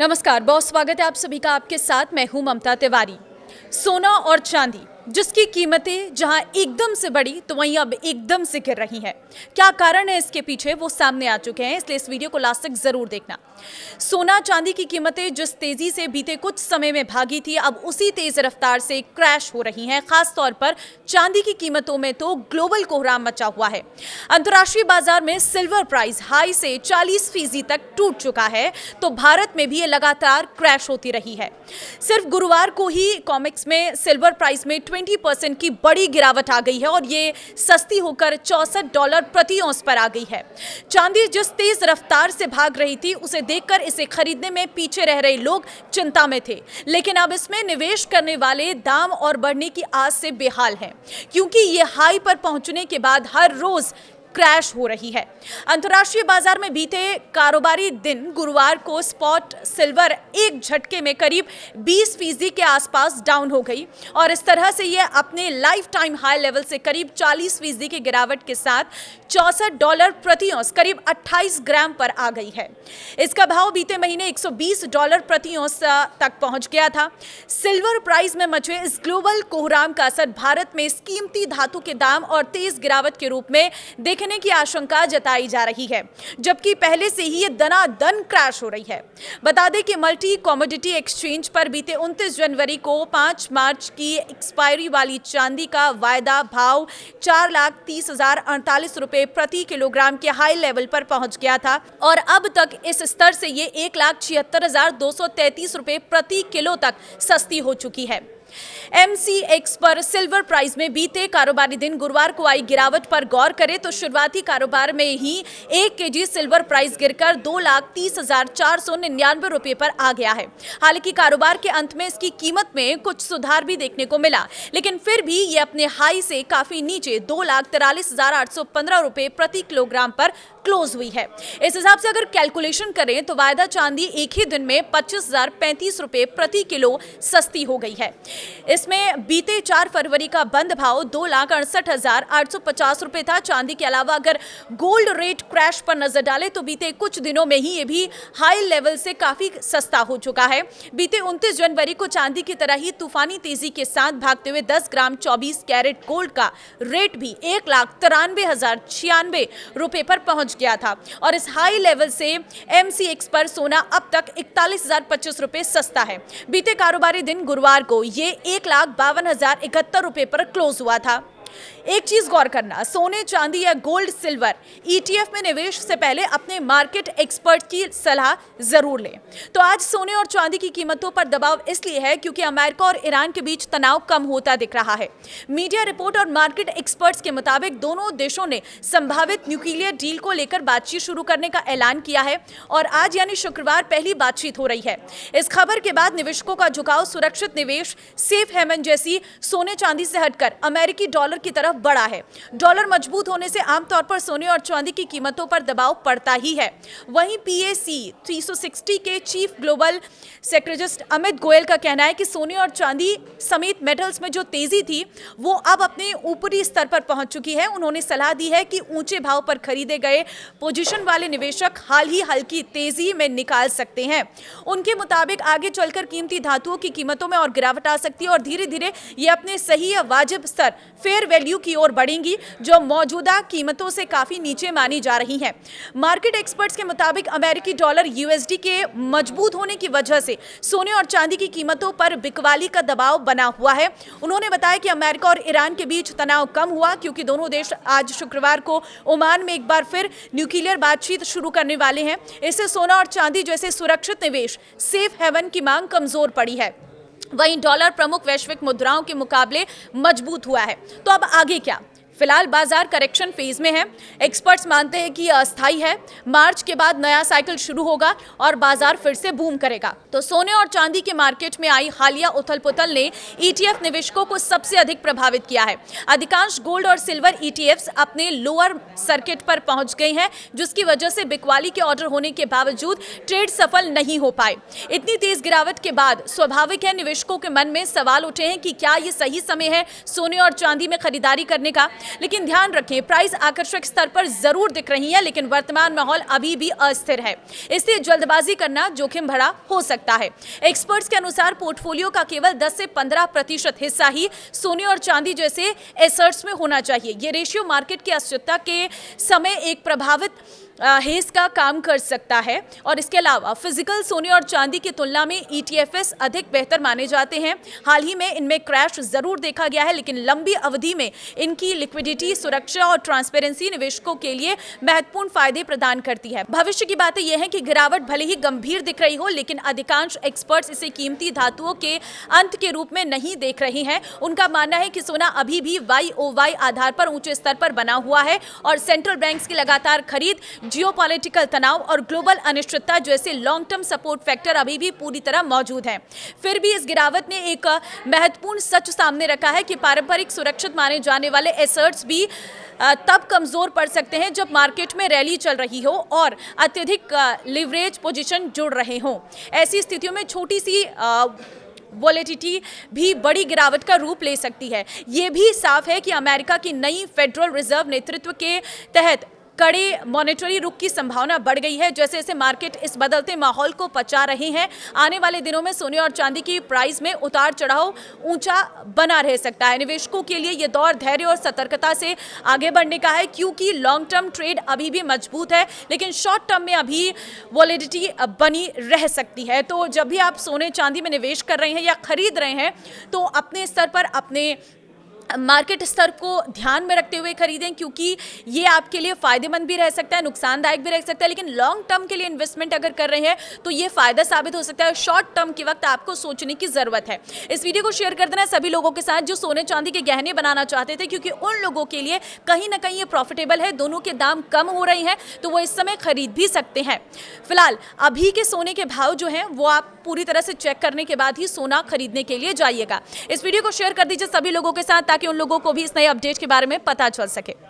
नमस्कार, बहुत स्वागत है आप सभी का। आपके साथ मैं हूं ममता तिवारी। सोना और चांदी जिसकी कीमतें जहां एकदम से बढ़ी तो वहीं अब एकदम से गिर रही हैं। क्या कारण है इसके पीछे, वो सामने आ चुके हैं, इसलिए इस वीडियो को लास्ट तक जरूर देखना। सोना चांदी की कीमतें जिस तेजी से बीते कुछ समय में भागी थी, अब उसी तेज रफ्तार से क्रैश हो रही हैं। खास तौर पर चांदी की कीमतों में तो ग्लोबल कोहराम मचा हुआ है। अंतर्राष्ट्रीय बाजार में सिल्वर प्राइस हाई से 40% तक टूट चुका है, तो भारत में भी ये लगातार क्रैश होती रही है। सिर्फ गुरुवार को ही कॉमेक्स में सिल्वर प्राइस में 20% की बड़ी गिरावट आ गई है और ये सस्ती होकर $64 प्रति औंस पर आ गई है। चांदी जिस तेज रफ्तार से भाग रही थी, उसे देखकर इसे खरीदने में पीछे रह रहे लोग चिंता में थे, लेकिन अब इसमें निवेश करने वाले दाम और बढ़ने की आस से बेहाल हैं, क्योंकि ये हाई पर पहुंचने के बाद हर रोज क्रैश हो रही है। अंतर्राष्ट्रीय बाजार में बीते कारोबारी दिन गुरुवार को स्पॉट सिल्वर एक झटके में करीब 20% के आसपास डाउन हो गई और इस तरह से ये अपने लाइफ टाइम हाई लेवल से करीब 40% की गिरावट के साथ $64 प्रति औंस करीब 28 ग्राम पर आ गई है। इसका भाव बीते महीने $120 प्रति औंस तक पहुंच गया था। सिल्वर प्राइस में मचे इस ग्लोबल कोहराम का असर भारत में इस कीमती धातु के दाम और तेज गिरावट के रूप में देखने की आशंका जताई जा रही है, जबकि पहले से ही ये दनादन क्रैश हो रही है। बता दें कि मल्टी कमोडिटी एक्सचेंज पर बीते 29 जनवरी को 5 मार्च की एक्सपायरी वाली चांदी का वायदा भाव 4,30,048 रुपए प्रति किलोग्राम के हाई लेवल पर पहुंच गया था और अब तक इस स्तर से ये 1,76,233 रुपए प्रति किलो तक सस्ती हो चुकी है। MCX पर सिल्वर प्राइस में बीते कारोबारी दिन गुरुवार को आई गिरावट पर गौर करें तो शुरुआती कारोबार में ही 1 केजी सिल्वर प्राइस गिरकर 2,30,499 रुपए पर आ गया है। हालांकि कारोबार के अंत में इसकी कीमत में कुछ सुधार भी देखने को मिला, लेकिन फिर भी ये अपने हाई से काफी नीचे 2,43,815 रुपए प्रति किलोग्राम पर क्लोज हुई है। इस हिसाब से अगर कैलकुलेशन करें तो वायदा चांदी एक ही दिन में 25,035 रुपए प्रति किलो सस्ती हो गई है। इसमें बीते 4 फरवरी का बंद भाव 2,68,850 रुपए था। चांदी के अलावा अगर गोल्ड रेट क्रैश पर नजर डालें तो बीते कुछ दिनों में ही ये भी हाई लेवल से काफी सस्ता हो चुका है। बीते 29 जनवरी को चांदी की तरह ही तूफानी तेजी के साथ भागते हुए 10 ग्राम 24 कैरेट गोल्ड का रेट भी 1,93,096 रुपए पर पहुंच गया था और इस हाई लेवल से MCX पर सोना अब तक 41,025 रुपए सस्ता है। बीते कारोबारी दिन गुरुवार को ये 1,52,071 रुपए पर क्लोज हुआ था। एक चीज गौर करना, सोने चांदी या गोल्ड सिल्वर ETF में निवेश से पहले अपने मार्केट एक्सपर्ट की सलाह जरूर लें। तो आज सोने और चांदी की कीमतों पर दबाव इसलिए है क्योंकि अमेरिका और ईरान के बीच तनाव कम होता दिख रहा है। मीडिया रिपोर्ट और मार्केट एक्सपर्ट्स के मुताबिक दोनों देशों ने संभावित न्यूक्लियर डील को लेकर बातचीत शुरू करने का ऐलान किया है और आज यानी शुक्रवार पहली बातचीत हो रही है। इस खबर के बाद निवेशकों का झुकाव सुरक्षित निवेश, सेफ हेवन जैसी सोने चांदी से हटकर अमेरिकी डॉलर की तरफ बढ़ा है। डॉलर मजबूत होने से आमतौर पर सोने और चांदी की कीमतों पर दबाव पड़ता ही है। वहीं PAC 360 के chief global strategist Amit Goyal का कहना है कि सोने और चांदी समेत मेटल्स में जो तेजी थी वो अब अपने ऊपरी स्तर पर पहुंच चुकी है। उन्होंने सलाह दी है कि ऊंचे भाव पर खरीदे गए पोजीशन वाले निवेशक हाल ही हल्की तेजी में निकाल सकते हैं। उनके मुताबिक आगे चलकर कीमती धातुओं की कीमतों में और गिरावट आ सकती है और धीरे धीरे ये अपने सही या वाजिब स्तर फेयर वैल्यू की ओर बढ़ेंगी, जो मौजूदा कीमतों से काफी नीचे मानी जा रही हैं। मार्केट एक्सपर्ट्स के मुताबिक अमेरिकी डॉलर USD के मजबूत होने की वजह से सोने और चांदी की कीमतों पर बिकवाली का दबाव बना हुआ है। उन्होंने बताया कि अमेरिका और ईरान के बीच तनाव कम हुआ क्योंकि दोनों देश आज शुक्रवार को ओमान में एक बार फिर न्यूक्लियर बातचीत शुरू करने वाले हैं। इससे सोना और चांदी जैसे सुरक्षित निवेश, सेफ हेवन की मांग कमजोर पड़ी है। वहीं डॉलर प्रमुख वैश्विक मुद्राओं के मुकाबले मजबूत हुआ है। तो अब आगे क्या? फिलहाल बाजार करेक्शन फेज में है। एक्सपर्ट्स मानते हैं कि यह अस्थायी है। मार्च के बाद नया साइकिल शुरू होगा और बाजार फिर से बूम करेगा। तो सोने और चांदी के मार्केट में आई हालिया उथल-पुथल ने ETF निवेशकों को सबसे अधिक प्रभावित किया है। अधिकांश गोल्ड और सिल्वर ETFs अपने लोअर सर्किट पर पहुंच गए हैं, जिसकी वजह से बिकवाली के ऑर्डर होने के बावजूद ट्रेड सफल नहीं हो पाए। इतनी तेज गिरावट के बाद स्वाभाविक है निवेशकों के मन में सवाल उठे हैं कि क्या ये सही समय है सोने और चांदी में खरीदारी करने का। लेकिन ध्यान रखें, प्राइस आकर्षक स्तर पर जरूर दिख रही है, लेकिन वर्तमान माहौल अभी भी अस्थिर है, इसलिए जल्दबाजी करना जोखिम भरा हो सकता है। एक्सपर्ट्स के अनुसार पोर्टफोलियो का केवल 10 से 15% हिस्सा ही सोने और चांदी जैसे एसेट्स में होना चाहिए। ये रेशियो मार्केट की अस्थिरता के समय एक प्रभावित हेज का काम कर सकता है। और इसके अलावा फिजिकल सोने और चांदी की तुलना में ETFs अधिक बेहतर माने जाते हैं। हाल ही में इनमें क्रैश जरूर देखा गया है, लेकिन लंबी अवधि में इनकी लिक्विडिटी, सुरक्षा और ट्रांसपेरेंसी निवेशकों के लिए महत्वपूर्ण फायदे प्रदान करती है। भविष्य की बातें यह है कि गिरावट भले ही गंभीर दिख रही हो, लेकिन अधिकांश एक्सपर्ट्स इसे कीमती धातुओं के अंत के रूप में नहीं देख रहे हैं। उनका मानना है कि सोना अभी भी YOY आधार पर ऊंचे स्तर पर बना हुआ है और सेंट्रल बैंक्स की लगातार खरीद, जियोपॉलिटिकल तनाव और ग्लोबल अनिश्चितता जैसे लॉन्ग टर्म सपोर्ट फैक्टर अभी भी पूरी तरह मौजूद हैं। फिर भी इस गिरावट ने एक महत्वपूर्ण सच सामने रखा है कि पारंपरिक सुरक्षित माने जाने वाले एसेट्स भी तब कमजोर पड़ सकते हैं जब मार्केट में रैली चल रही हो और अत्यधिक लिवरेज पोजीशन जुड़ रहे हों। ऐसी स्थितियों में छोटी सी वॉलेटिलिटी भी बड़ी गिरावट का रूप ले सकती है। ये भी साफ है कि अमेरिका की नई फेडरल रिजर्व नेतृत्व के तहत कड़े मॉनेटरी रुख की संभावना बढ़ गई है। जैसे जैसे मार्केट इस बदलते माहौल को पचा रहे हैं, आने वाले दिनों में सोने और चांदी की प्राइस में उतार चढ़ाव ऊंचा बना रह सकता है। निवेशकों के लिए यह दौर धैर्य और सतर्कता से आगे बढ़ने का है, क्योंकि लॉन्ग टर्म ट्रेड अभी भी मजबूत है, लेकिन शॉर्ट टर्म में अभी वॉलेटिलिटी बनी रह सकती है। तो जब भी आप सोने चांदी में निवेश कर रहे हैं या खरीद रहे हैं, तो अपने स्तर पर अपने मार्केट स्तर को ध्यान में रखते हुए खरीदें, क्योंकि ये आपके लिए फायदेमंद भी रह सकता है, नुकसानदायक भी रह सकता है। लेकिन लॉन्ग टर्म के लिए इन्वेस्टमेंट अगर कर रहे हैं तो ये फायदा साबित हो सकता है। शॉर्ट टर्म के वक्त आपको सोचने की जरूरत है। इस वीडियो को शेयर कर देना सभी लोगों के साथ जो सोने चांदी के गहने बनाना चाहते थे, क्योंकि उन लोगों के लिए कहीं ना कहीं ये प्रॉफिटेबल है। दोनों के दाम कम हो रहे हैं तो वो इस समय खरीद भी सकते हैं। फिलहाल अभी के सोने के भाव जो हैं वो आप पूरी तरह से चेक करने के बाद ही सोना खरीदने के लिए जाइएगा। इस वीडियो को शेयर कर दीजिए सभी लोगों के साथ, ताकि उन लोगों को भी इस नए अपडेट के बारे में पता चल सके।